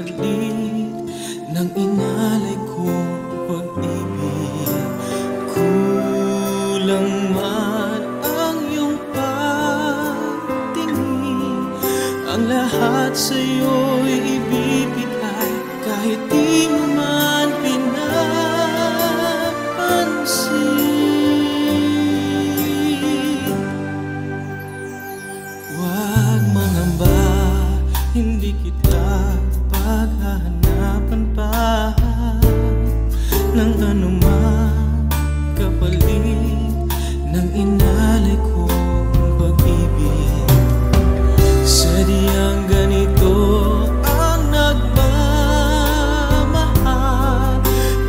kapalit ng inalay kong pag-ibig. Kulang man ang iyong pagtingin, ang lahat sa'yo'y ibibigay kahit di mo man pinapansin. Huwag mangamba, hindi kita paghahanapan pa ng anumang kapalit ng inalay kong pag-ibig. Sadyang ganito ang nagmamahal,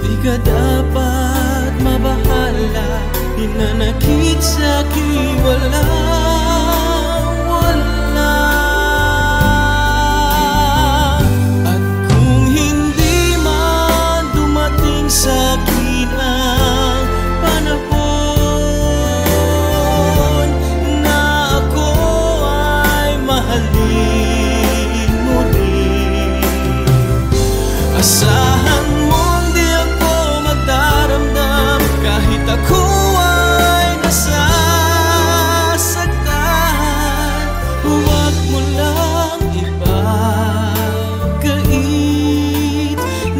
di ka dapat mabahala, hinanakit sa'kin walang wala. At kung hindi man dumating sa'kin ang panahon na ako ay mahalin mo rin, asahan mong di ako magdaramdam kahit ako ay nasasaktan. Huwag mo lang ipagkait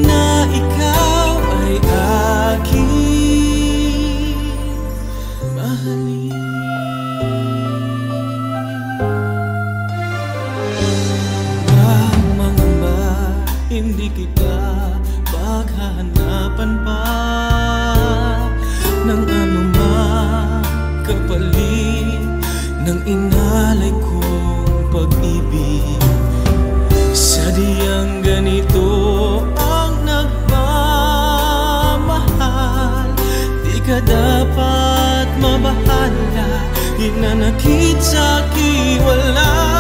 na ikaw ay aking mahalin. Huwag mangamba, hindi kita paghahanapan pa ng anumang kapalit ng inalay kong pag-ibig. Sadyang ganito ang nagmamahal, di ka dapat mabahala, hinanakit sa'kin walang